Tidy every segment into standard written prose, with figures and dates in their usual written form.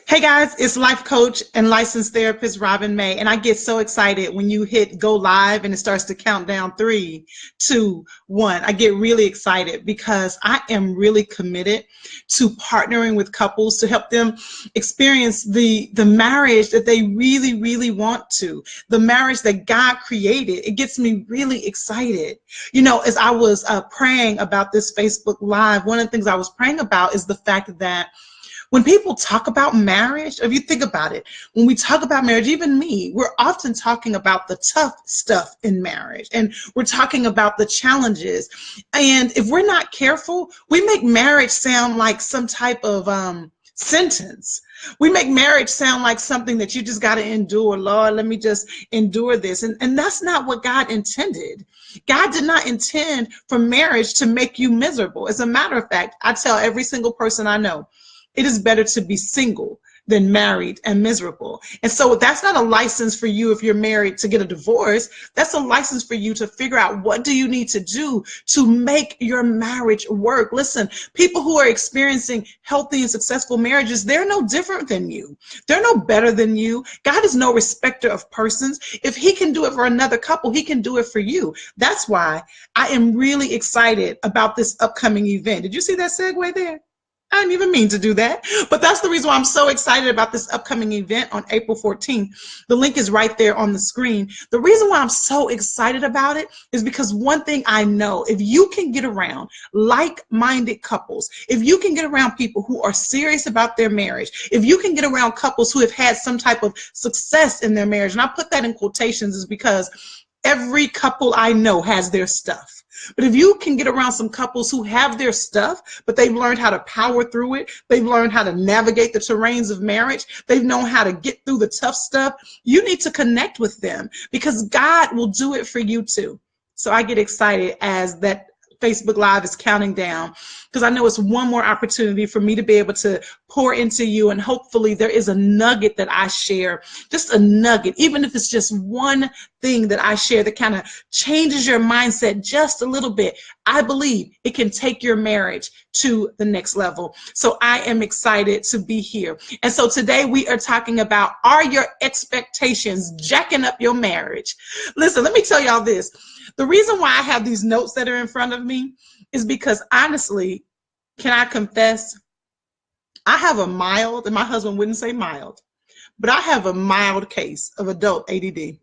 Hey guys, it's life coach and licensed therapist Robin May, and I get so excited when you hit go live and it starts to count down 3, 2, 1. I get really excited because I am really committed to partnering with couples to help them experience the marriage that they really, really want to, the marriage that God created. It gets me really excited. You know, as I was praying about this Facebook Live, one of the things I was praying about is the fact that when people talk about marriage, if you think about it, when we talk about marriage, even me, we're often talking about the tough stuff in marriage, and we're talking about the challenges. And if we're not careful, we make marriage sound like some type of sentence. We make marriage sound like something that you just got to endure. Lord, let me just endure this. And that's not what God intended. God did not intend for marriage to make you miserable. As a matter of fact, I tell every single person I know, it is better to be single than married and miserable. And so that's not a license for you if you're married to get a divorce. That's a license for you to figure out what do you need to do to make your marriage work. Listen, people who are experiencing healthy and successful marriages, they're no different than you. They're no better than you. God is no respecter of persons. If he can do it for another couple, he can do it for you. That's why I am really excited about this upcoming event. Did you see that segue there? I didn't even mean to do that, but that's the reason why I'm so excited about this upcoming event on April 14th. The link is right there on the screen. The reason why I'm so excited about it is because one thing I know, if you can get around like-minded couples, if you can get around people who are serious about their marriage, if you can get around couples who have had some type of success in their marriage, and I put that in quotations is because every couple I know has their stuff. But if you can get around some couples who have their stuff, but they've learned how to power through it, they've learned how to navigate the terrains of marriage, they've known how to get through the tough stuff, you need to connect with them because God will do it for you too. So I get excited as that Facebook Live is counting down because I know it's one more opportunity for me to be able to pour into you, and hopefully there is a nugget that I share, just a nugget, even if it's just one thing that I share that kind of changes your mindset just a little bit. I believe it can take your marriage to the next level. So I am excited to be here. And so today we are talking about, are your expectations jacking up your marriage? Listen, let me tell y'all this. The reason why I have these notes that are in front of me is because honestly, can I confess, I have a mild, and my husband wouldn't say mild, but I have a mild case of adult ADD.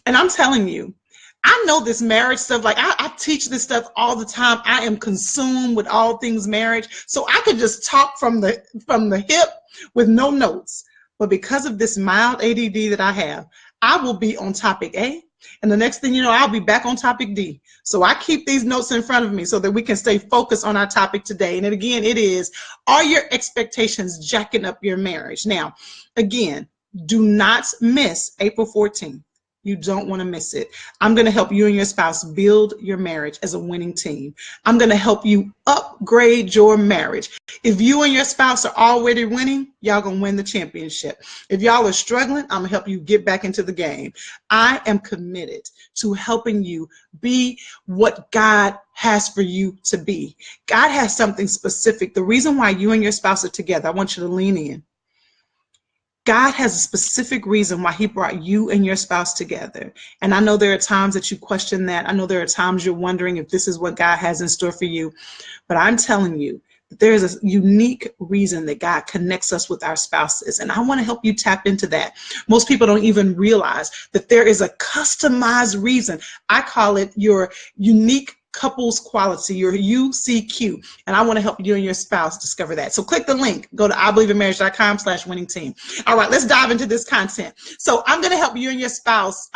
And I'm telling you, I know this marriage stuff, like I teach this stuff all the time. I am consumed with all things marriage. So I could just talk from the hip with no notes. But because of this mild ADD that I have, I will be on topic A, and the next thing you know, I'll be back on topic D. So I keep these notes in front of me so that we can stay focused on our topic today. And again, it is, are your expectations jacking up your marriage? Now, again, do not miss April 14th. You don't want to miss it. I'm going to help you and your spouse build your marriage as a winning team. I'm going to help you upgrade your marriage. If you and your spouse are already winning, y'all going to win the championship. If y'all are struggling, I'm going to help you get back into the game. I am committed to helping you be what God has for you to be. God has something specific. The reason why you and your spouse are together, I want you to lean in. God has a specific reason why he brought you and your spouse together. And I know there are times that you question that. I know there are times you're wondering if this is what God has in store for you. But I'm telling you that there is a unique reason that God connects us with our spouses. And I want to help you tap into that. Most people don't even realize that there is a customized reason. I call it your unique couples quality, your UCQ. And I want to help you and your spouse discover that. So click the link, go to IBelieveInMarriage.com/winning team. All right, let's dive into this content. So I'm going to help you and your spouse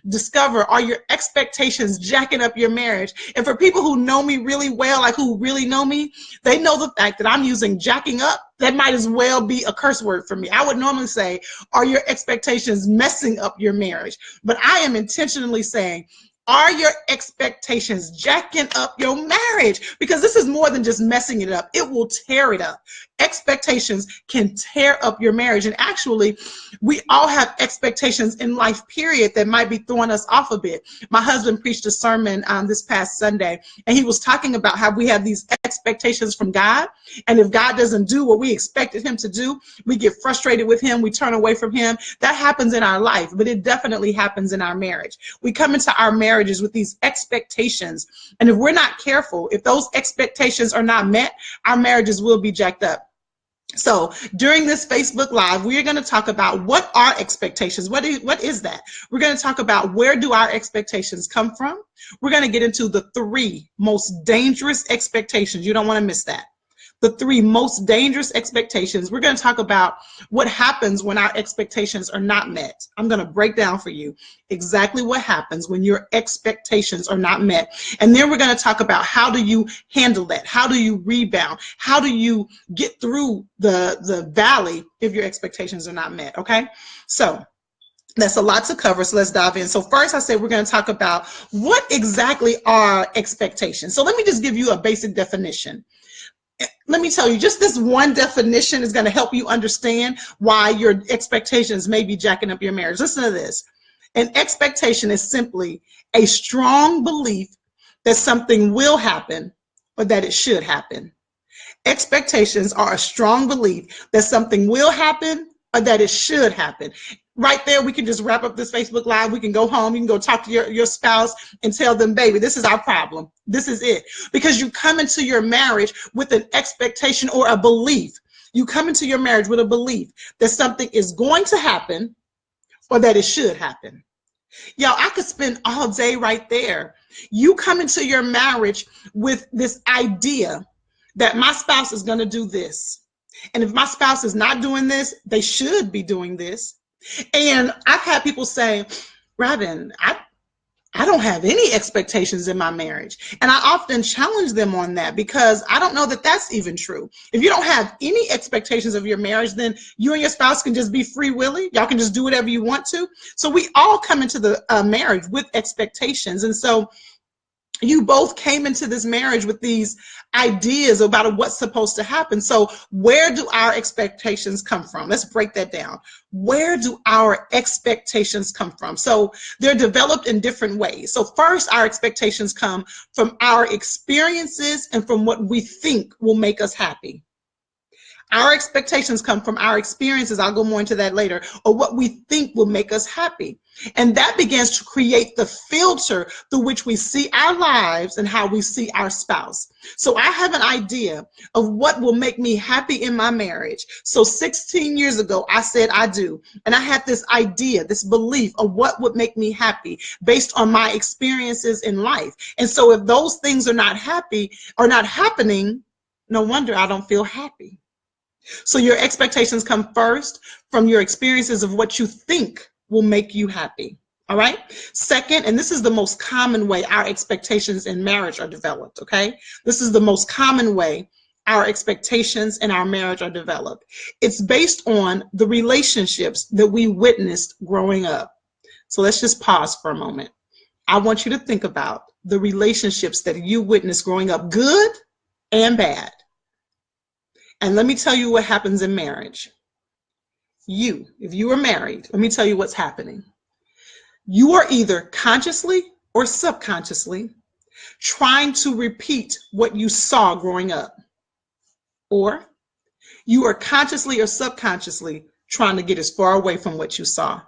discover, are your expectations jacking up your marriage? And for people who know me really well, like who really know me, they know the fact that I'm using jacking up. That might as well be a curse word for me. I would normally say, are your expectations messing up your marriage? But I am intentionally saying, are your expectations jacking up your marriage? Because this is more than just messing it up. It will tear it up. Expectations can tear up your marriage. And actually, we all have expectations in life, period, that might be throwing us off a bit. My husband preached a sermon this past Sunday, and he was talking about how we have these expectations from God. And if God doesn't do what we expected him to do, we get frustrated with him, we turn away from him. That happens in our life, but it definitely happens in our marriage. We come into our marriages with these expectations, and if we're not careful, if those expectations are not met, our marriages will be jacked up. So during this Facebook Live, we are going to talk about what are expectations. What is that? We're going to talk about where do our expectations come from. We're going to get into the 3 most dangerous expectations. You don't want to miss that. The 3 most dangerous expectations. We're going to talk about what happens when our expectations are not met. I'm going to break down for you exactly what happens when your expectations are not met. And then we're going to talk about how do you handle that? How do you rebound? How do you get through the valley if your expectations are not met? Okay, so that's a lot to cover, so let's dive in. So first, I said we're going to talk about what exactly are expectations. So let me just give you a basic definition. Let me tell you, just this one definition is going to help you understand why your expectations may be jacking up your marriage. Listen to this. An expectation is simply a strong belief that something will happen or that it should happen. Expectations are a strong belief that something will happen or that it should happen. Right there, we can just wrap up this Facebook Live. We can go home. You can go talk to your spouse and tell them, baby, this is our problem. This is it. Because you come into your marriage with an expectation or a belief. You come into your marriage with a belief that something is going to happen or that it should happen. Yo, I could spend all day right there. You come into your marriage with this idea that my spouse is going to do this. And if my spouse is not doing this, they should be doing this. And I've had people say, Robin, I don't have any expectations in my marriage. And I often challenge them on that because I don't know that that's even true. If you don't have any expectations of your marriage, then you and your spouse can just be free willy. Y'all can just do whatever you want to. So we all come into the marriage with expectations. And so you both came into this marriage with these ideas about what's supposed to happen. So where do our expectations come from? Let's break that down. Where do our expectations come from? So they're developed in different ways. So first, our expectations come from our experiences and from what we think will make us happy. Our expectations come from our experiences. I'll go more into that later, or what we think will make us happy. And that begins to create the filter through which we see our lives and how we see our spouse. So I have an idea of what will make me happy in my marriage. So 16 years ago, I said I do. And I had this idea, this belief of what would make me happy based on my experiences in life. And so if those things are not happening, no wonder I don't feel happy. So your expectations come first from your experiences of what you think will make you happy. All right. Second, and this is the most common way our expectations in marriage are developed. Okay. This is the most common way our expectations in our marriage are developed. It's based on the relationships that we witnessed growing up. So let's just pause for a moment. I want you to think about the relationships that you witnessed growing up, good and bad. And let me tell you what happens in marriage. If you are married, let me tell you what's happening. You are either consciously or subconsciously trying to repeat what you saw growing up, or you are consciously or subconsciously trying to get as far away from what you saw.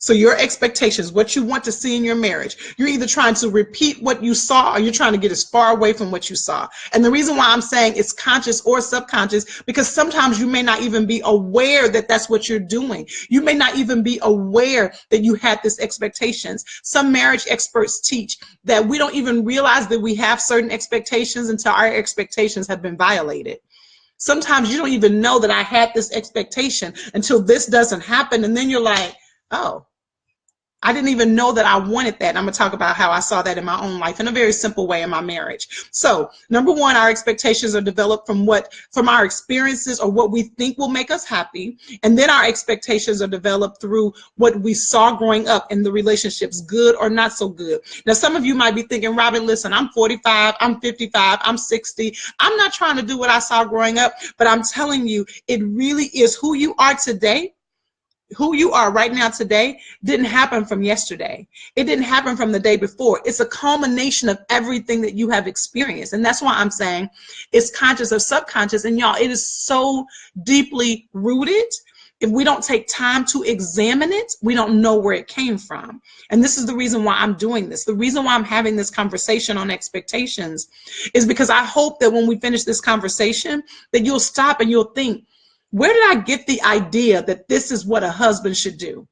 So your expectations, what you want to see in your marriage, you're either trying to repeat what you saw or you're trying to get as far away from what you saw. And the reason why I'm saying it's conscious or subconscious, because sometimes you may not even be aware that that's what you're doing. You may not even be aware that you had this expectations. Some marriage experts teach that we don't even realize that we have certain expectations until our expectations have been violated. Sometimes you don't even know that I had this expectation until this doesn't happen. And then you're like, oh, I didn't even know that I wanted that. And I'm going to talk about how I saw that in my own life in a very simple way in my marriage. So, number one, our expectations are developed from our experiences or what we think will make us happy. And then our expectations are developed through what we saw growing up in the relationships, good or not so good. Now, some of you might be thinking, Robin, listen, I'm 45, I'm 55, I'm 60. I'm not trying to do what I saw growing up, but I'm telling you, it really is who you are today. Who you are right now today didn't happen from yesterday. It didn't happen from the day before. It's a culmination of everything that you have experienced. And that's why I'm saying it's conscious or subconscious. And y'all, it is so deeply rooted. If we don't take time to examine it, we don't know where it came from. And this is the reason why I'm doing this. The reason why I'm having this conversation on expectations is because I hope that when we finish this conversation, that you'll stop and you'll think, where did I get the idea that this is what a husband should do?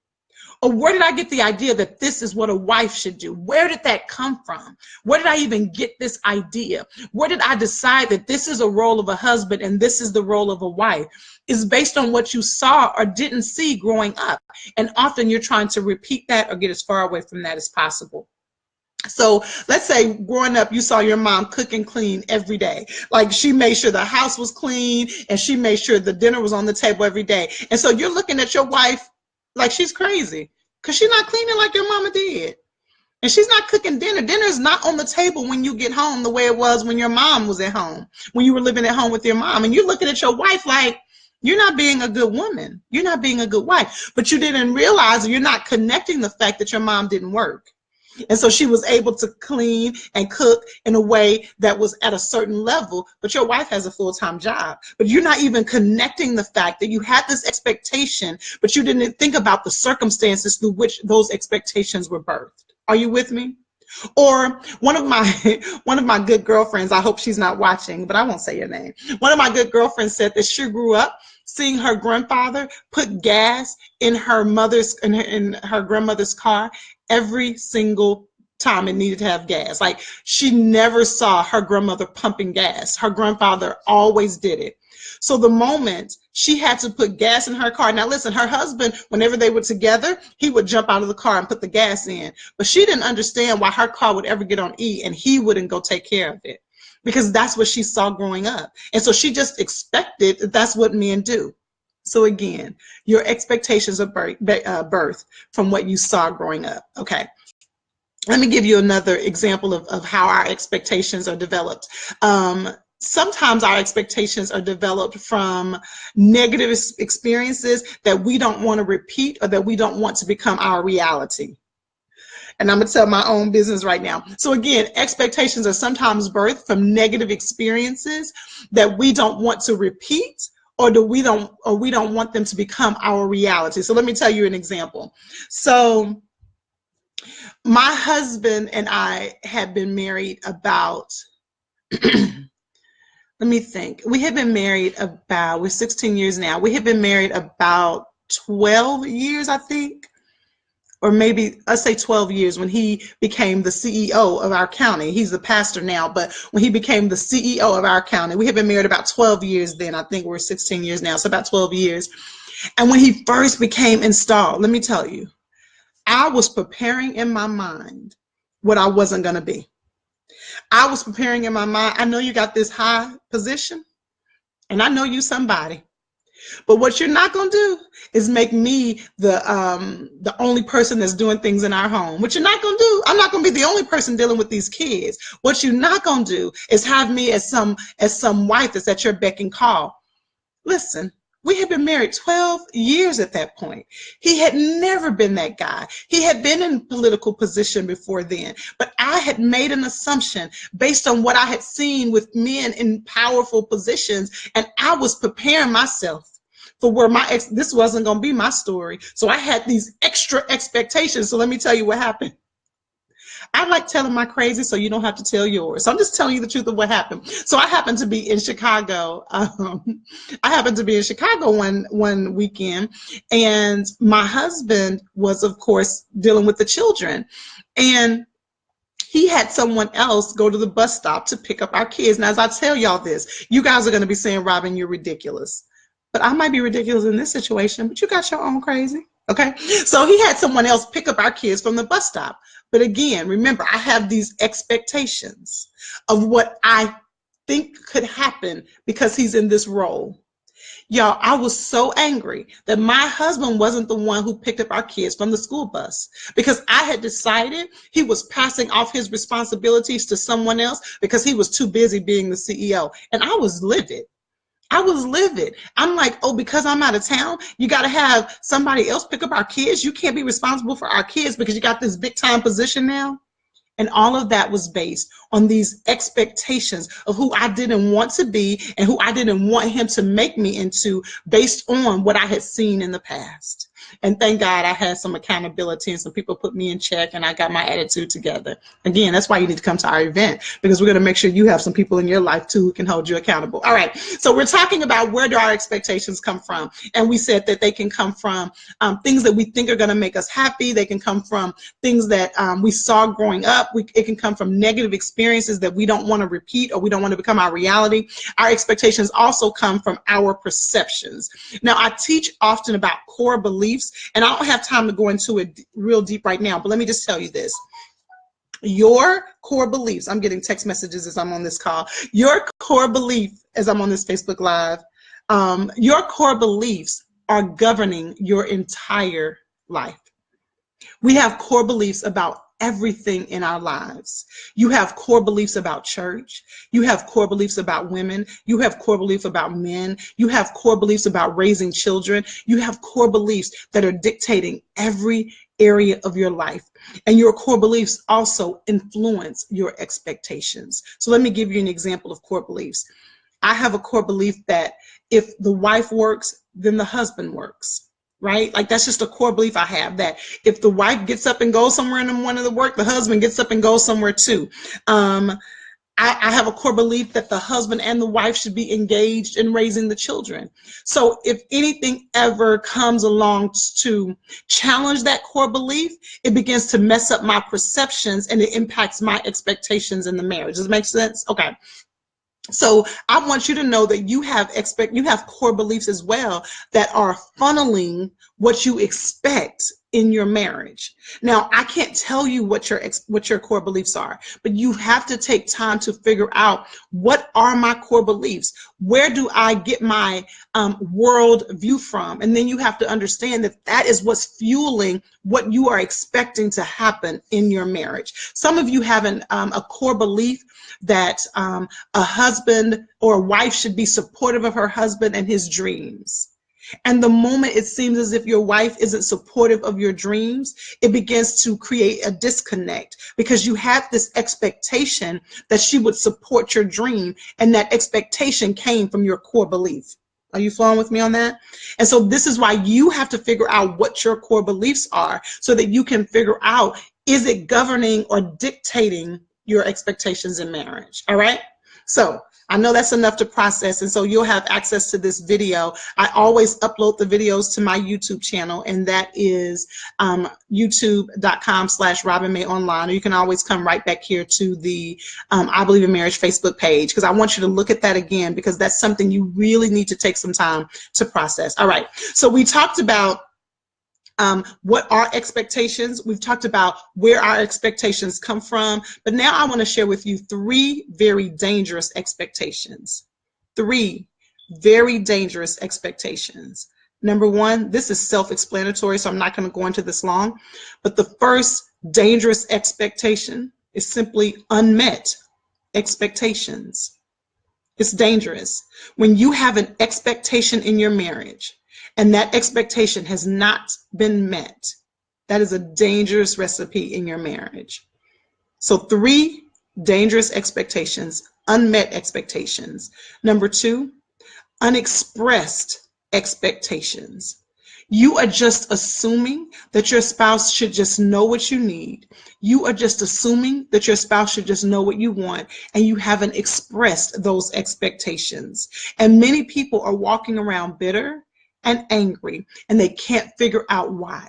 Or where did I get the idea that this is what a wife should do? Where did that come from? Where did I even get this idea? Where did I decide that this is a role of a husband and this is the role of a wife? It's based on what you saw or didn't see growing up. And often you're trying to repeat that or get as far away from that as possible. So let's say growing up, you saw your mom cook and clean every day. Like she made sure the house was clean and she made sure the dinner was on the table every day. And so you're looking at your wife like she's crazy because she's not cleaning like your mama did. And she's not cooking dinner. Dinner is not on the table when you get home the way it was when your mom was at home, when you were living at home with your mom. And you're looking at your wife like, you're not being a good woman. You're not being a good wife. But you didn't realize, or you're not connecting the fact that your mom didn't work. And so she was able to clean and cook in a way that was at a certain level, but your wife has a full-time job. But you're not even connecting the fact that you had this expectation, but you didn't think about the circumstances through which those expectations were birthed. Are you with me? Or one of my good girlfriends, I hope she's not watching, but I won't say your name. One of my good girlfriends said that she grew up seeing her grandfather put gas in her grandmother's car every single time it needed to have gas. Like she never saw her grandmother pumping gas. Her grandfather always did it. So the moment she had to put gas in her car, now listen, her husband, whenever they were together, he would jump out of the car and put the gas in. But she didn't understand why her car would ever get on E and he wouldn't go take care of it, because that's what she saw growing up. And so she just expected that that's what men do. So again, your expectations are birthed from what you saw growing up. Okay. Let me give you another example of how our expectations are developed. Sometimes our expectations are developed from negative experiences that we don't want to repeat or that we don't want to become our reality. And I'm going to tell my own business right now. So again, expectations are sometimes birthed from negative experiences that we don't want to repeat, or we don't want them to become our reality. So let me tell you an example. So my husband and I had been married about, let me think. We had been married about, we're 16 years now. We had been married about 12 years, I think. Or maybe let's say 12 years when he became the CEO of our county. He's the pastor now, but when he became the CEO of our county, we had been married about 12 years then. I think we're 16 years now, so about 12 years. And when he first became installed, let me tell you, I was preparing in my mind what I wasn't going to be. I was preparing in my mind, I know you got this high position, and I know you somebody. But what you're not going to do is make me the only person that's doing things in our home. What you're not going to do, I'm not going to be the only person dealing with these kids. What you're not going to do is have me as some wife that's at your beck and call. Listen, we had been married 12 years at that point. He had never been that guy. He had been in political position before then, but I had made an assumption based on what I had seen with men in powerful positions, and I was preparing myself for where this wasn't going to be my story. So I had these extra expectations. So let me tell you what happened. I like telling my crazy, so you don't have to tell yours. So I'm just telling you the truth of what happened. So I happened to be in Chicago. one weekend, and my husband was, of course, dealing with the children. And he had someone else go to the bus stop to pick up our kids. Now, as I tell y'all this, you guys are going to be saying, Robin, you're ridiculous. But I might be ridiculous in this situation, but you got your own crazy. Okay, so he had someone else pick up our kids from the bus stop. But again, remember, I have these expectations of what I think could happen because he's in this role. Y'all, I was so angry that my husband wasn't the one who picked up our kids from the school bus, because I had decided he was passing off his responsibilities to someone else because he was too busy being the CEO. And I was livid. I was livid. I'm like, oh, because I'm out of town, you got to have somebody else pick up our kids. You can't be responsible for our kids because you got this big time position now. And all of that was based on these expectations of who I didn't want to be and who I didn't want him to make me into, based on what I had seen in the past. And thank God I had some accountability and some people put me in check, and I got my attitude together. Again, that's why you need to come to our event, because we're going to make sure you have some people in your life too who can hold you accountable. All right, so we're talking about where do our expectations come from. And we said that they can come from things that we think are going to make us happy. They can come from things that we saw growing up. It can come from negative experiences that we don't want to repeat or we don't want to become our reality. Our expectations also come from our perceptions. Now, I teach often about core beliefs, and I don't have time to go into it real deep right now, but let me just tell you this. Your core beliefs, I'm getting text messages as I'm on this call. Your core belief, as I'm on this Facebook Live, your core beliefs are governing your entire life. We have core beliefs about everything in our lives. You have core beliefs about church. You have core beliefs about women. You have core beliefs about men. You have core beliefs about raising children. You have core beliefs that are dictating every area of your life. And your core beliefs also influence your expectations. So let me give you an example of core beliefs. I have a core belief that if the wife works, then the husband works. Right? Like, that's just a core belief I have, that if the wife gets up and goes somewhere in the morning to work, the husband gets up and goes somewhere too. I have a core belief that the husband and the wife should be engaged in raising the children. So if anything ever comes along to challenge that core belief, it begins to mess up my perceptions and it impacts my expectations in the marriage. Does it make sense? Okay. So I want you to know that you have core beliefs as well that are funneling what you expect in your marriage. Now, I can't tell you what your core beliefs are, but you have to take time to figure out, what are my core beliefs? Where do I get my world view from? And then you have to understand that that is what's fueling what you are expecting to happen in your marriage. Some of you have a core belief that a husband or a wife should be supportive of her husband and his dreams. And the moment it seems as if your wife isn't supportive of your dreams, it begins to create a disconnect, because you have this expectation that she would support your dream, and that expectation came from your core belief. Are you following with me on that? And so this is why you have to figure out what your core beliefs are, so that you can figure out, is it governing or dictating your expectations in marriage? All right? So I know that's enough to process, and so you'll have access to this video. I always upload the videos to my YouTube channel, and that is youtube.com/RobinMayOnline. Or you can always come right back here to the I Believe in Marriage Facebook page, because I want you to look at that again, because that's something you really need to take some time to process. All right, so we talked about what are expectations. We've talked about where our expectations come from, but now I want to share with you 3 very dangerous expectations. 3 very dangerous expectations. Number 1, this is self-explanatory, so I'm not going to go into this long, but the first dangerous expectation is simply unmet expectations. It's dangerous. When you have an expectation in your marriage, and that expectation has not been met, that is a dangerous recipe in your marriage. So 3 dangerous expectations, unmet expectations. Number 2, unexpressed expectations. You are just assuming that your spouse should just know what you need. You are just assuming that your spouse should just know what you want, and you haven't expressed those expectations. And many people are walking around bitter and angry, and they can't figure out why.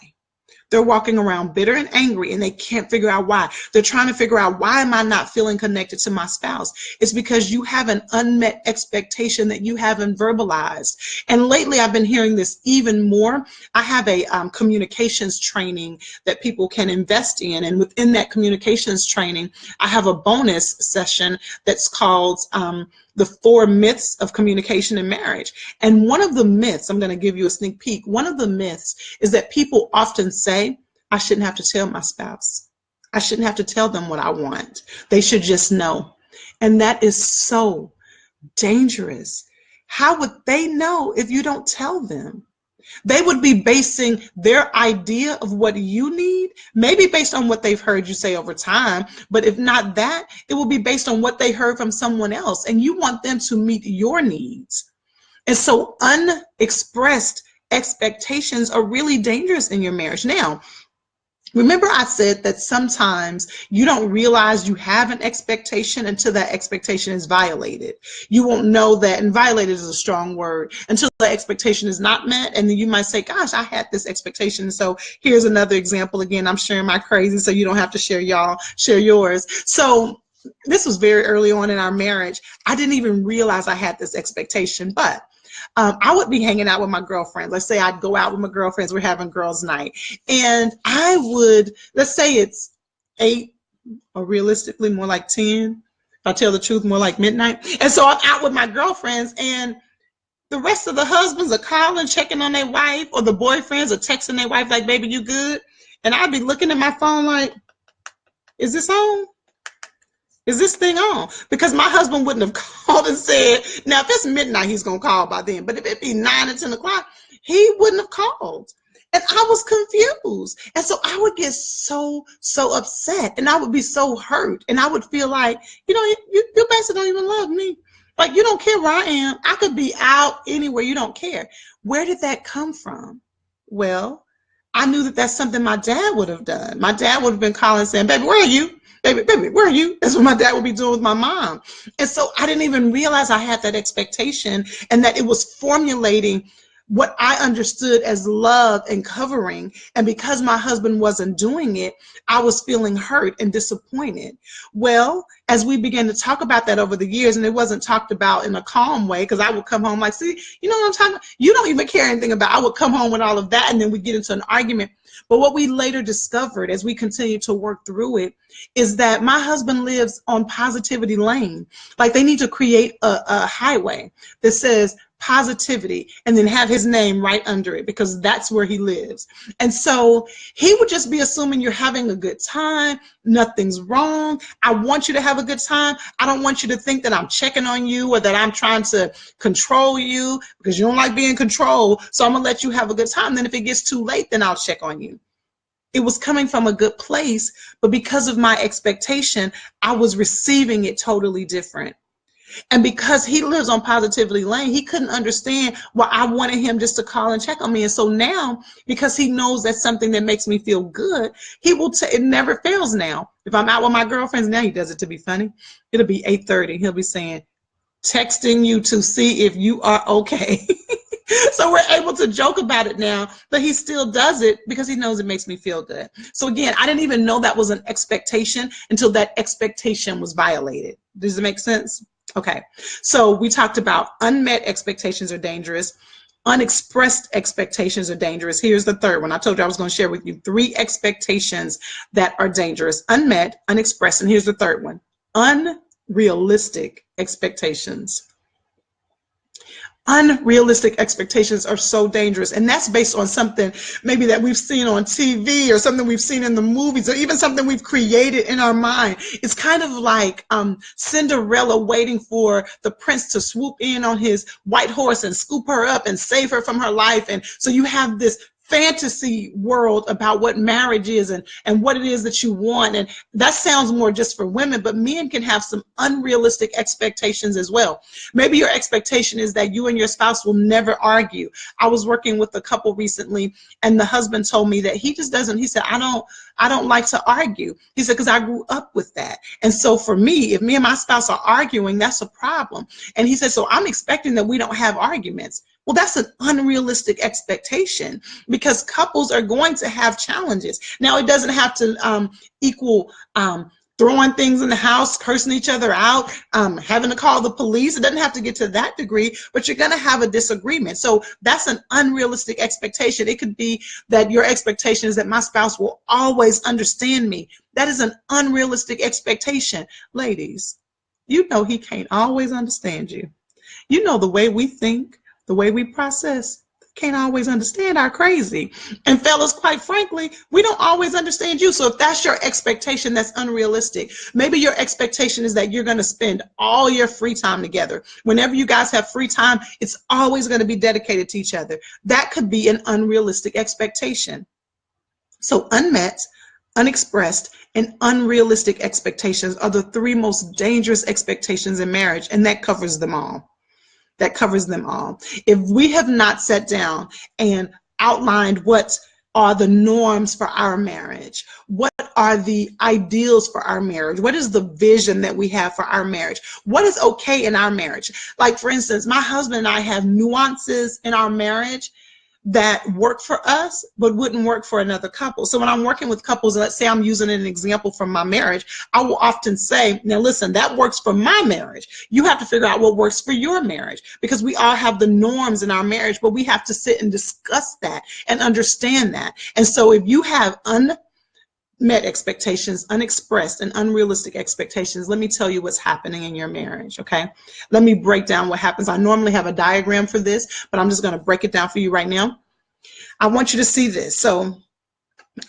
They're walking around bitter and angry, and they can't figure out why. They're trying to figure out, why am I not feeling connected to my spouse? It's because you have an unmet expectation that you haven't verbalized. And lately I've been hearing this even more. I have a communications training that people can invest in. And within that communications training, I have a bonus session that's called the 4 myths of communication in marriage. And one of the myths, I'm going to give you a sneak peek. One of the myths is that people often say, I shouldn't have to tell my spouse. I shouldn't have to tell them what I want. They should just know. And that is so dangerous. How would they know if you don't tell them? They would be basing their idea of what you need, maybe based on what they've heard you say over time, but if not that, it will be based on what they heard from someone else, and you want them to meet your needs. And so unexpressed expectations are really dangerous in your marriage. Now, remember I said that sometimes you don't realize you have an expectation until that expectation is violated. You won't know that, and violated is a strong word, until the expectation is not met. And then you might say, gosh, I had this expectation. So here's another example. Again, I'm sharing my crazy, so you don't have to share yours. So this was very early on in our marriage. I didn't even realize I had this expectation, but I would be hanging out with my girlfriends. Let's say I'd go out with my girlfriends. We're having girls' night. And I would, let's say it's 8, or realistically more like 10. If I tell the truth, more like midnight. And so I'm out with my girlfriends, and the rest of the husbands are calling, checking on their wife, or the boyfriends are texting their wife like, baby, you good? And I'd be looking at my phone like, is this on? Is this thing on? Because my husband wouldn't have called and said, now if it's midnight, he's going to call by then. But if it be 9 or 10 o'clock, he wouldn't have called. And I was confused. And so I would get so upset, and I would be so hurt. And I would feel like, you basically don't even love me. Like, you don't care where I am. I could be out anywhere. You don't care. Where did that come from? Well, I knew that that's something my dad would have done. My dad would have been calling saying, baby, where are you? Baby, where are you? That's what my dad would be doing with my mom. And so I didn't even realize I had that expectation, and that it was formulating what I understood as love and covering. And because my husband wasn't doing it, I was feeling hurt and disappointed. Well, as we began to talk about that over the years, and it wasn't talked about in a calm way, because I would come home like, see, you know what I'm talking about? You don't even care anything about. I would come home with all of that, and then we get into an argument. But what we later discovered as we continued to work through it is that my husband lives on Positivity Lane. Like, they need to create a highway that says positivity and then have his name right under it, because that's where he lives. And so he would just be assuming you're having a good time, nothing's wrong. I want you to have a good time. I don't want you to think that I'm checking on you or that I'm trying to control you, because you don't like being controlled. So I'm gonna let you have a good time. Then if it gets too late, then I'll check on you. It was coming from a good place, but because of my expectation, I was receiving it totally different. And because he lives on Positivity Lane, he couldn't understand why I wanted him just to call and check on me. And so now, because he knows that's something that makes me feel good, he will, it never fails now. If I'm out with my girlfriends, now he does it to be funny. It'll be 8:30. He'll be saying, texting you to see if you are okay. So we're able to joke about it now, but he still does it because he knows it makes me feel good. So again, I didn't even know that was an expectation until that expectation was violated. Does it make sense? Okay, so we talked about unmet expectations are dangerous. Unexpressed expectations are dangerous. Here's the third one. I told you I was going to share with you 3 expectations that are dangerous: unmet, unexpressed, and here's the third one: unrealistic expectations. Unrealistic expectations are so dangerous, and that's based on something maybe that we've seen on TV or something we've seen in the movies, or even something we've created in our mind. It's kind of like Cinderella waiting for the prince to swoop in on his white horse and scoop her up and save her from her life. And so you have this fantasy world about what marriage is and what it is that you want. And that sounds more just for women, but men can have some unrealistic expectations as well. Maybe your expectation is that you and your spouse will never argue. I was working with a couple recently, and the husband told me that he just doesn't, he said, I don't like to argue. He said, because I grew up with that. And so for me, if me and my spouse are arguing, that's a problem. And he said, so I'm expecting that we don't have arguments. Well, that's an unrealistic expectation because couples are going to have challenges. Now, it doesn't have to equal throwing things in the house, cursing each other out, having to call the police. It doesn't have to get to that degree, but you're going to have a disagreement. So that's an unrealistic expectation. It could be that your expectation is that my spouse will always understand me. That is an unrealistic expectation. Ladies, you know he can't always understand you. You know the way we think, the way we process, can't always understand our crazy. And fellas, quite frankly, we don't always understand you. So if that's your expectation, that's unrealistic. Maybe your expectation is that you're going to spend all your free time together. Whenever you guys have free time, it's always going to be dedicated to each other. That could be an unrealistic expectation. So unmet, unexpressed, and unrealistic expectations are the three most dangerous expectations in marriage, and that covers them all. That covers them all. If we have not sat down and outlined what are the norms for our marriage, what are the ideals for our marriage, what is the vision that we have for our marriage, what is okay in our marriage. Like, for instance, my husband and I have nuances in our marriage that work for us but wouldn't work for another couple. So when I'm working with couples, let's say I'm using an example from my marriage, I will often say, now listen, that works for my marriage. You have to figure out what works for your marriage, because we all have the norms in our marriage, but we have to sit and discuss that and understand that. And so if you have unmet expectations, unexpressed and unrealistic expectations, let me tell you what's happening in your marriage, okay? Let me break down what happens. I normally have a diagram for this, but I'm just going to break it down for you right now. I want you to see this. So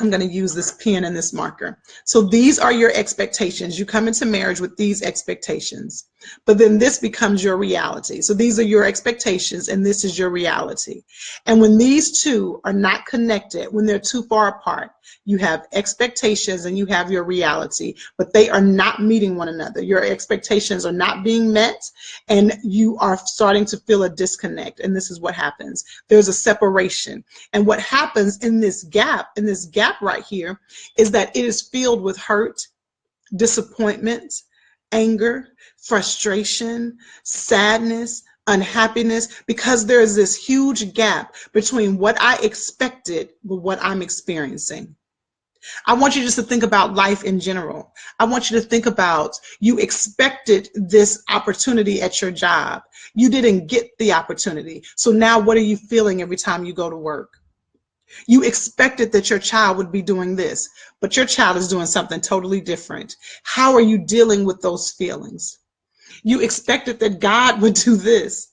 I'm going to use this pen and this marker. So these are your expectations. You come into marriage with these expectations, but then this becomes your reality. So these are your expectations and this is your reality. And when these two are not connected, when they're too far apart, you have expectations and you have your reality, but they are not meeting one another. Your expectations are not being met and you are starting to feel a disconnect. And this is what happens. There's a separation. And what happens in this gap right here, is that it is filled with hurt, disappointment, anger, frustration, sadness, unhappiness, because there's this huge gap between what I expected with what I'm experiencing. I want you just to think about life in general. I want you to think about, you expected this opportunity at your job. You didn't get the opportunity. So now what are you feeling every time you go to work? You expected that your child would be doing this, but your child is doing something totally different. How are you dealing with those feelings? You expected that God would do this,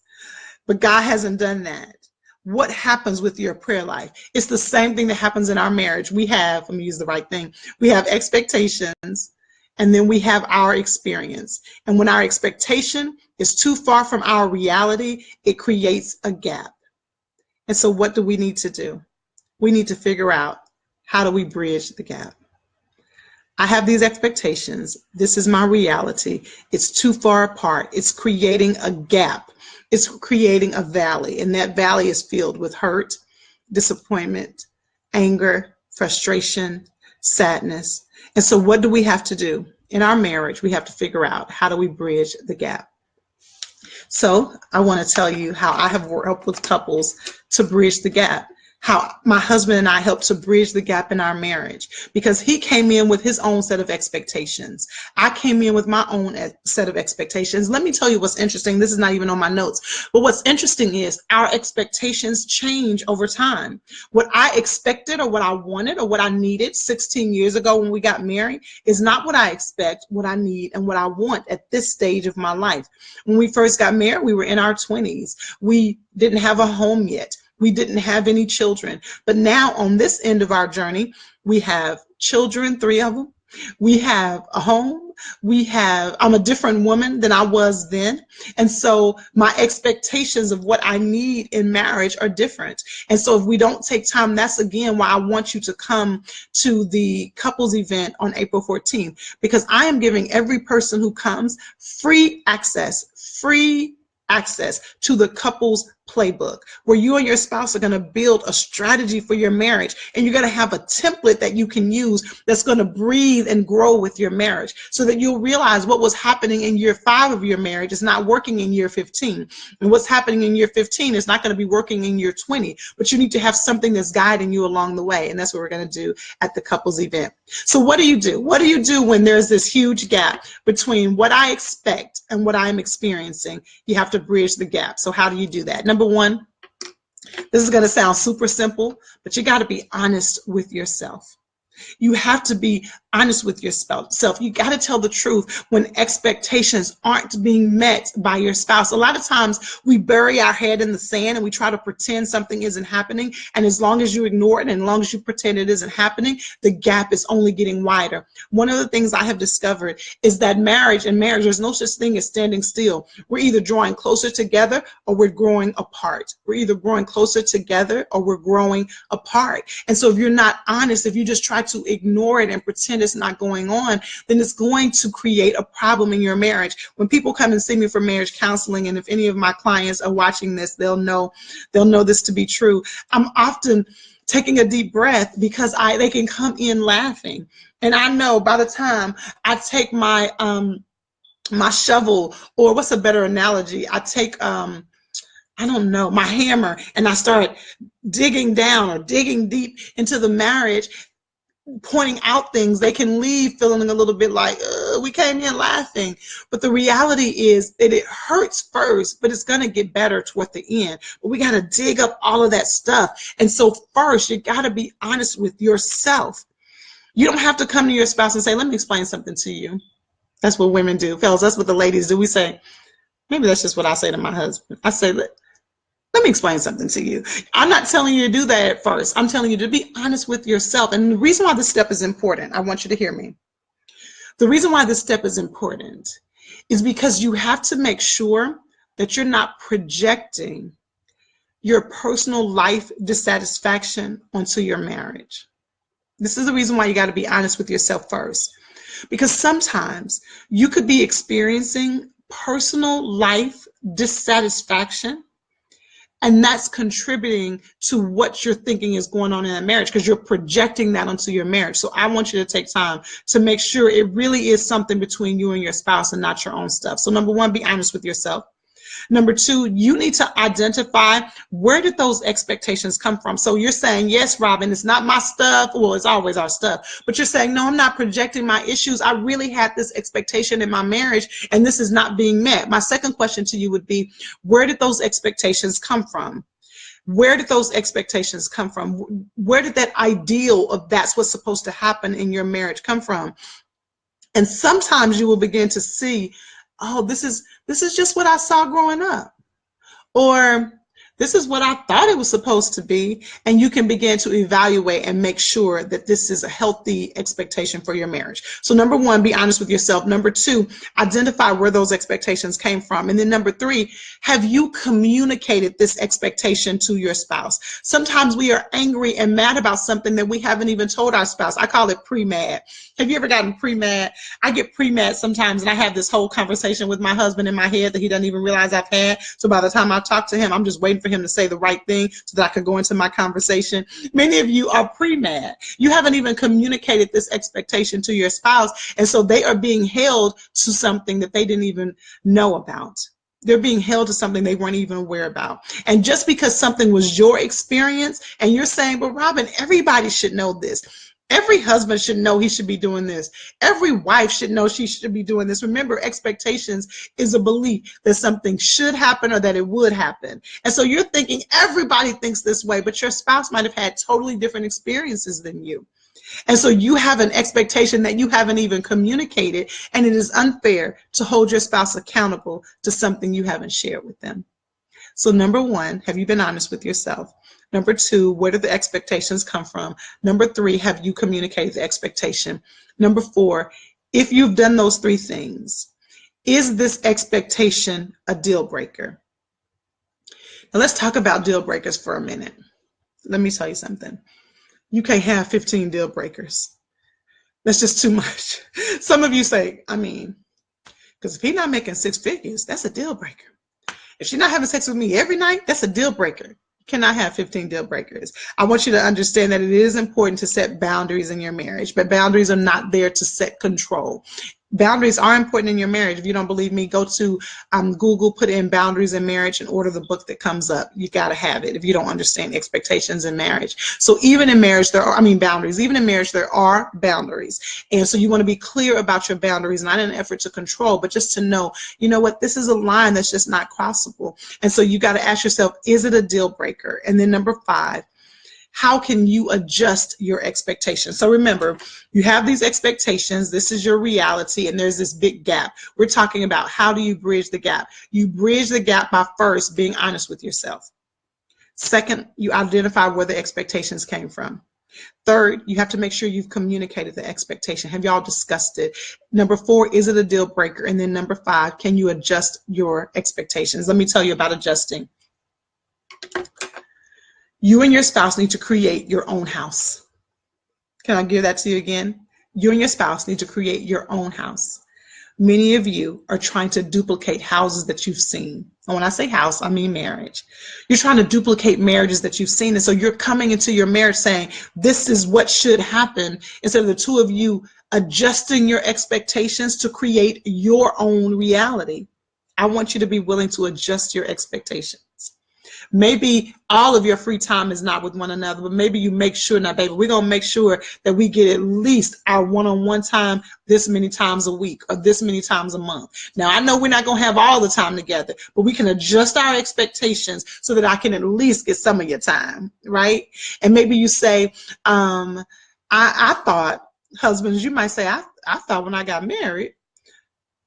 but God hasn't done that. What happens with your prayer life? It's the same thing that happens in our marriage. We have, let me use the right thing, we have expectations and then we have our experience. And when our expectation is too far from our reality, it creates a gap. And so what do we need to do? We need to figure out, how do we bridge the gap? I have these expectations. This is my reality. It's too far apart. It's creating a gap. It's creating a valley, and that valley is filled with hurt, disappointment, anger, frustration, sadness. And so what do we have to do? In our marriage, we have to figure out, how do we bridge the gap? So I want to tell you how I have worked with couples to bridge the gap. How my husband and I helped to bridge the gap in our marriage, because he came in with his own set of expectations. I came in with my own set of expectations. Let me tell you what's interesting. This is not even on my notes, but what's interesting is our expectations change over time. What I expected or what I wanted or what I needed 16 years ago when we got married is not what I expect, what I need, and what I want at this stage of my life. When we first got married, we were in our 20s. We didn't have a home yet. We didn't have any children, but now on this end of our journey, we have children, 3 of them. We have a home. I'm a different woman than I was then. And so my expectations of what I need in marriage are different. And so if we don't take time, that's again why I want you to come to the couples event on April 14th, because I am giving every person who comes free access to the couples playbook where you and your spouse are going to build a strategy for your marriage, and you're going to have a template that you can use that's going to breathe and grow with your marriage, so that you'll realize what was happening in year 5 of your marriage is not working in year 15, and what's happening in year 15 is not going to be working in year 20, but you need to have something that's guiding you along the way. And that's what we're going to do at the couples event. So what do you do? What do you do when there's this huge gap between what I expect and what I'm experiencing? You have to bridge the gap. So how do you do that? Number one, this is going to sound super simple, but you got to be honest with yourself. You have to be honest with yourself. You got to tell the truth when expectations aren't being met by your spouse. A lot of times we bury our head in the sand and we try to pretend something isn't happening. And as long as you ignore it and as long as you pretend it isn't happening, the gap is only getting wider. One of the things I have discovered is that marriage, there's no such thing as standing still. We're either drawing closer together or we're growing apart. We're either growing closer together or we're growing apart. And so if you're not honest, if you just try to ignore it and pretend it's not going on, then it's going to create a problem in your marriage. When people come and see me for marriage counseling, and if any of my clients are watching this, they'll know this to be true. I'm often taking a deep breath because they can come in laughing. And I know by the time I take my my shovel, or what's a better analogy? I take I don't know, my hammer, and I start digging down or digging deep into the marriage, pointing out things, they can leave feeling a little bit like, we came in laughing. But the reality is that it hurts first, but it's going to get better toward the end. But we got to dig up all of that stuff. And so first, you got to be honest with yourself. You don't have to come to your spouse and say, let me explain something to you. That's what women do. Fellas, that's what the ladies do. We say, maybe that's just what I say to my husband. I say, let me explain something to you. I'm not telling you to do that at first. I'm telling you to be honest with yourself. And the reason why this step is important, I want you to hear me. The reason why this step is important is because you have to make sure that you're not projecting your personal life dissatisfaction onto your marriage. This is the reason why you got to be honest with yourself first. Because sometimes you could be experiencing personal life dissatisfaction, and that's contributing to what you're thinking is going on in that marriage, because you're projecting that onto your marriage. So I want you to take time to make sure it really is something between you and your spouse and not your own stuff. So number one, be honest with yourself. Number two, you need to identify, where did those expectations come from? So you're saying, yes, Robin, it's not my stuff. Well, it's always our stuff. But you're saying, no, I'm not projecting my issues. I really had this expectation in my marriage, and this is not being met. My second question to you would be, where did those expectations come from? Where did those expectations come from? Where did that ideal of that's what's supposed to happen in your marriage come from? And sometimes you will begin to see, oh, this is just what I saw growing up, or this is what I thought it was supposed to be. And you can begin to evaluate and make sure that this is a healthy expectation for your marriage. So number one, be honest with yourself. Number two, identify where those expectations came from. And then number three, have you communicated this expectation to your spouse? Sometimes we are angry and mad about something that we haven't even told our spouse. I call it pre-mad. Have you ever gotten pre-mad? I get pre-mad sometimes, and I have this whole conversation with my husband in my head that he doesn't even realize I've had. So by the time I talk to him, I'm just waiting for him to say the right thing so that I can go into my conversation. Many of you are pre-mad. You haven't even communicated this expectation to your spouse, and so they are being held to something that they didn't even know about. They're being held to something they weren't even aware about. And just because something was your experience, and you're saying, but Robin, everybody should know this. Every husband should know he should be doing this. Every wife should know she should be doing this. Remember, expectations is a belief that something should happen or that it would happen. And so you're thinking everybody thinks this way, but your spouse might have had totally different experiences than you. And so you have an expectation that you haven't even communicated, and it is unfair to hold your spouse accountable to something you haven't shared with them. So number one, have you been honest with yourself? Number two, where do the expectations come from? Number three, have you communicated the expectation? Number four, if you've done those three things, is this expectation a deal breaker? Now let's talk about deal breakers for a minute. Let me tell you something. You can't have 15 deal breakers. That's just too much. Some of you say, because if he's not making 6 figures, that's a deal breaker. If she's not having sex with me every night, that's a deal breaker. You cannot have 15 deal breakers. I want you to understand that it is important to set boundaries in your marriage, but boundaries are not there to set control. Boundaries are important in your marriage. If you don't believe me, go to Google, put in boundaries in marriage, and order the book that comes up. You got to have it if you don't understand expectations in marriage. So even in marriage, boundaries. Even in marriage, there are boundaries. And so you want to be clear about your boundaries, not in an effort to control, but just to know, you know what, this is a line that's just not crossable. And so you got to ask yourself, is it a deal breaker? And then number 5, how can you adjust your expectations? So remember, you have these expectations, this is your reality, and there's this big gap. We're talking about how do you bridge the gap? You bridge the gap by first being honest with yourself. Second, you identify where the expectations came from. Third, you have to make sure you've communicated the expectation. Have y'all discussed it? Number 4, is it a deal breaker? And then number 5, can you adjust your expectations? Let me tell you about adjusting. You and your spouse need to create your own house. Can I give that to you again? You and your spouse need to create your own house. Many of you are trying to duplicate houses that you've seen. And when I say house, I mean marriage. You're trying to duplicate marriages that you've seen. And so you're coming into your marriage saying, this is what should happen, instead of the two of you adjusting your expectations to create your own reality. I want you to be willing to adjust your expectations. Maybe all of your free time is not with one another, but maybe you make sure, now baby, we're going to make sure that we get at least our one-on-one time this many times a week or this many times a month. Now, I know we're not going to have all the time together, but we can adjust our expectations so that I can at least get some of your time, right? And maybe you say, I thought, husbands, you might say, I thought when I got married,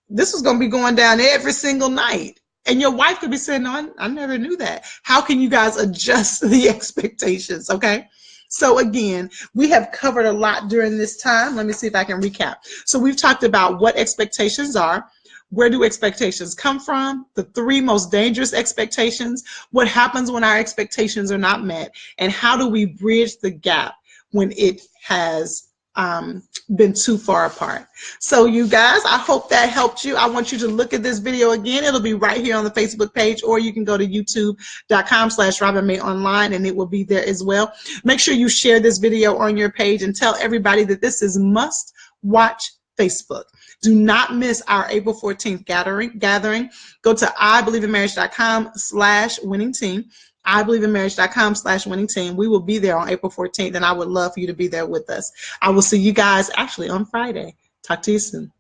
this was going to be going down every single night. And your wife could be saying, no, I never knew that. How can you guys adjust the expectations, okay? So again, we have covered a lot during this time. Let me see if I can recap. So we've talked about what expectations are, where do expectations come from, the 3 most dangerous expectations, what happens when our expectations are not met, and how do we bridge the gap when it has been too far apart. So you guys, I hope that helped you. I want you to look at this video again. It'll be right here on the Facebook page, or you can go to youtube.com/RobinMayeOnline and it will be there as well. Make sure you share this video on your page and tell everybody that this is must watch Facebook. Do not miss our April 14th gathering. Go to IBelieveInMarriage.com/winning-team. IBelieveInMarriage.com/winning-team. We will be there on April 14th, and I would love for you to be there with us. I will see you guys actually on Friday. Talk to you soon.